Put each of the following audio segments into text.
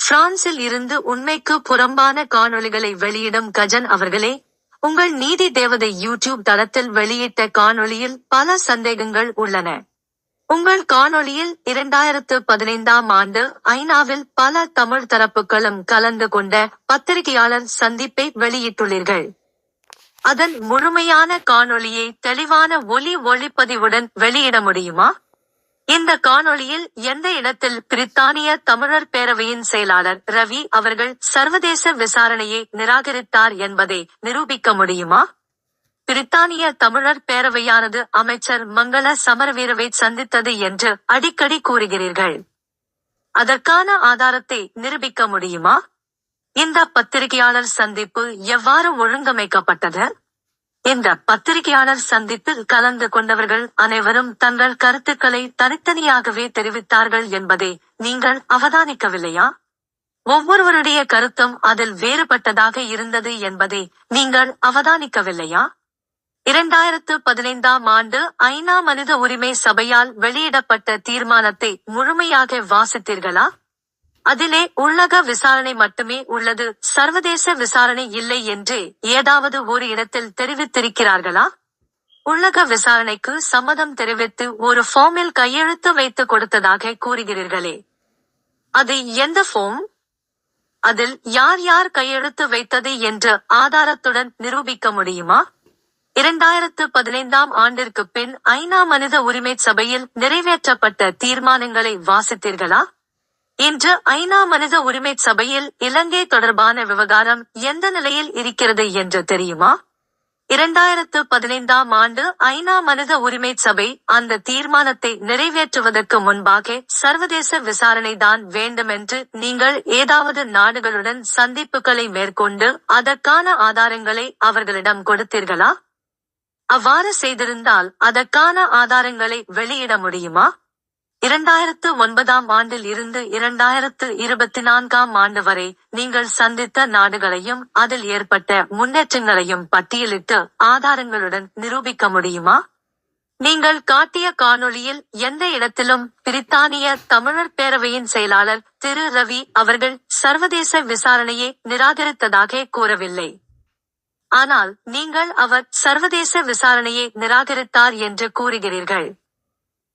பிரான்சில் இருந்து உண்மைக்கு புறம்பான காணொளிகளை வெளியிடும் கஜன் அவர்களே, உங்கள் நீதி தேவதை யூடியூப் தளத்தில் வெளியிட்ட காணொளியில் பல சந்தேகங்கள் உள்ளன. உங்கள் காணொளியில் 2015ஆம் ஆண்டு ஐநாவில் பல தமிழ் தரப்புகளும் கலந்து கொண்ட பத்திரிகையாளர் சந்திப்பை வெளியிட்டுள்ளீர்கள். அதன் முழுமையான காணொளியை தெளிவான ஒளிப்பதிவுடன் வெளியிட முடியுமா? இந்த காணொளியில் எந்த இடத்தில் பிரித்தானிய தமிழர் பேரவையின் செயலாளர் ரவி அவர்கள் சர்வதேச விசாரணையை நிராகரித்தார் என்பதை நிரூபிக்க முடியுமா? பிரித்தானிய தமிழர் பேரவையானது அமைச்சர் மங்கள சமரவீரவை சந்தித்தது என்று அடிக்கடி கூறுகிறீர்கள். அதற்கான ஆதாரத்தை நிரூபிக்க முடியுமா? இந்த பத்திரிகையாளர் சந்திப்பு எவ்வாறு ஒழுங்கமைக்கப்பட்டது? இந்த பத்திரிகையாளர் சந்திப்பில் கலந்து கொண்டவர்கள் அனைவரும் தங்கள் கருத்துக்களை தனித்தனியாகவே தெரிவித்தார்கள் என்பதை நீங்கள் அவதானிக்கவில்லையா? ஒவ்வொருவருடைய கருத்தும் அதில் வேறுபட்டதாக இருந்தது என்பதை நீங்கள் அவதானிக்கவில்லையா? 2015ஆம் ஆண்டு ஐநா மனித உரிமை சபையால் வெளியிடப்பட்ட தீர்மானத்தை முழுமையாக வாசித்தீர்களா? அதிலே உள்ளக விசாரணை மட்டுமே உள்ளது, சர்வதேச விசாரணை இல்லை என்று ஏதாவது ஒரு இடத்தில் தெரிவித்திருக்கிறார்களா? உள்ளக விசாரணைக்கு சம்மதம் தெரிவித்து ஒரு ஃபார்மில் கையெழுத்து வைத்து கொடுத்ததாக கூறுகிறீர்களே, அது எந்த ஃபார்ம்? அதில் யார் யார் கையெழுத்து வைத்தது என்று ஆதாரத்துடன் நிரூபிக்க முடியுமா? 2015ஆம் ஆண்டிற்கு பின் ஐநா மனித உரிமை சபையில் நிறைவேற்றப்பட்ட தீர்மானங்களை வாசித்தீர்களா? இன்று ஐநா மனித உரிமை சபையில் இலங்கை தொடர்பான விவகாரம் எந்த நிலையில் இருக்கிறது என்று தெரியுமா? 2015ஆம் ஆண்டு ஐநா மனித உரிமை சபை அந்த தீர்மானத்தை நிறைவேற்றுவதற்கு முன்பாக சர்வதேச விசாரணை தான் வேண்டுமென்று நீங்கள் ஏதாவது நாடுகளுடன் சந்திப்புகளை மேற்கொண்டு அதற்கான ஆதாரங்களை அவர்களிடம் கொடுத்தீர்களா? அவ்வாறு செய்திருந்தால் அதற்கான ஆதாரங்களை வெளியிட முடியுமா? 2009ஆம் ஆண்டில் இருந்து 2024ஆம் ஆண்டு வரை நீங்கள் சந்தித்த நாடுகளையும் அதில் ஏற்பட்ட முன்னேற்றங்களையும் பட்டியலிட்டு ஆதாரங்களுடன் நிரூபிக்க முடியுமா? நீங்கள் காட்டிய காணொளியில் எந்த இடத்திலும் பிரித்தானிய தமிழர் பேரவையின் செயலாளர் திரு ரவி அவர்கள் சர்வதேச விசாரணையை நிராகரித்ததாக கூறவில்லை. ஆனால் நீங்கள் அவர் சர்வதேச விசாரணையை நிராகரித்தார் என்று கூறுகிறீர்கள்.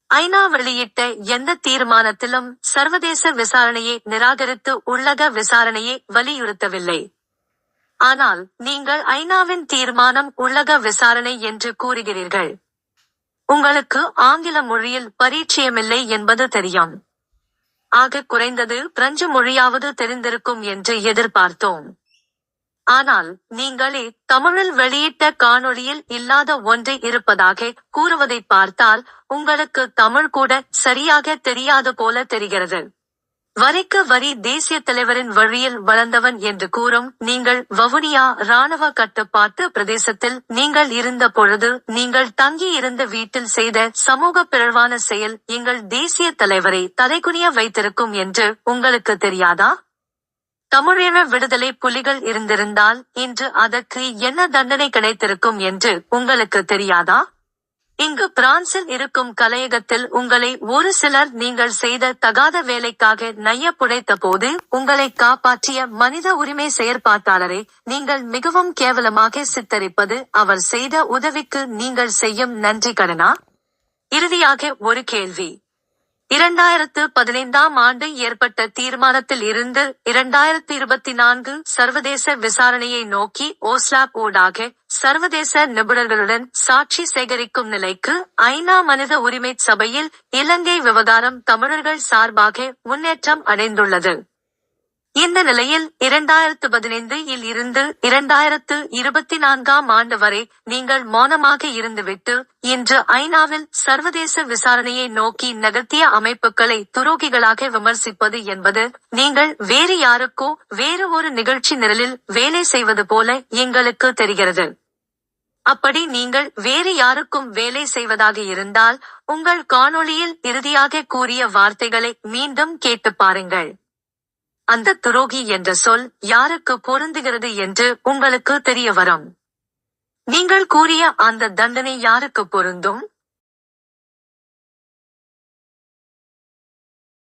ஐநா வெளியிட்ட எந்த தீர்மானத்திலும் சர்வதேச விசாரணையை நிராகரித்து உள்ளக விசாரணையை வலியுறுத்தவில்லை. ஆனால் நீங்கள் ஐநாவின் தீர்மானம் உள்ளக விசாரணை என்று கூறுகிறீர்கள். உங்களுக்கு ஆங்கில மொழியில் பரிச்சயமில்லை என்பது தெரியும். ஆக குறைந்தது பிரெஞ்சு மொழியாவது தெரிந்திருக்கும் என்று எதிர்பார்த்தோம். ஆனால் நீங்களே தமிழில் வெளியிட்ட காணொளியில் இல்லாத ஒன்றை இருப்பதாக கூறுவதை பார்த்தால் உங்களுக்கு தமிழ் கூட சரியாக தெரியாது போல தெரிகிறது. வரிக்கு வரி தேசிய தலைவரின் வழியில் வளர்ந்தவன் என்று கூறும் நீங்கள் வவுனியா இராணுவ கட்டுப்பாட்டு பிரதேசத்தில் நீங்கள் இருந்த பொழுது நீங்கள் தங்கி இருந்த வீட்டில் செய்த சமூக பிறழ்வான செயல் எங்கள் தேசிய தலைவரை தலைகுனிய வைத்திருக்கும் என்று உங்களுக்கு தெரியாதா? தமிழீழ விடுதலை புலிகள் இருந்திருந்தால் இன்று அதற்கு என்ன தண்டனை கிடைத்திருக்கும் என்று உங்களுக்கு தெரியாதா? இங்கு பிரான்சில் இருக்கும் கலையகத்தில் உங்களை ஒரு சிலர் நீங்கள் செய்த தகாத வேலைக்காக நைய புடைத்த போது உங்களை காப்பாற்றிய மனித உரிமை செயற்பாட்டாளரை நீங்கள் மிகவும் கேவலமாக சித்தரிப்பது அவர் செய்த உதவிக்கு நீங்கள் செய்யும் நன்றி கடனா? இறுதியாக ஒரு கேள்வி. 2015ஆம் ஆண்டு ஏற்பட்ட தீர்மானத்தில் இருந்து 2024 சர்வதேச விசாரணையை நோக்கி ஓஸ்லாப் ஊடாக சர்வதேச நிபுணர்களுடன் சாட்சி சேகரிக்கும் நிலைக்கு ஐநா மனித உரிமை சபையில் இலங்கை விவகாரம் தமிழர்கள் சார்பாக முன்னேற்றம் அடைந்துள்ளது. இந்த நிலையில் 2015இல் இருந்து 2024ஆம் ஆண்டு வரை நீங்கள் மௌனமாக இருந்துவிட்டு இன்று ஐநாவில் சர்வதேச விசாரணையை நோக்கி நகர்த்திய அமைப்புகளை துரோகிகளாக விமர்சிப்பது என்பது நீங்கள் வேறு யாருக்கோ வேறு ஒரு நிகழ்ச்சி நிரலில் வேலை செய்வது போல எங்களுக்கு தெரிகிறது. அப்படி நீங்கள் வேறு யாருக்கும் வேலை செய்வதாக இருந்தால் உங்கள் காணொளியில் இறுதியாக கூறிய வார்த்தைகளை மீண்டும் கேட்டு பாருங்கள். அந்த துரோகி என்ற சொல் யாருக்கு பொருந்துகிறது என்று உங்களுக்கு தெரிய வரும். நீங்கள் கூறிய அந்த தண்டனை யாருக்கு பொருந்தும்?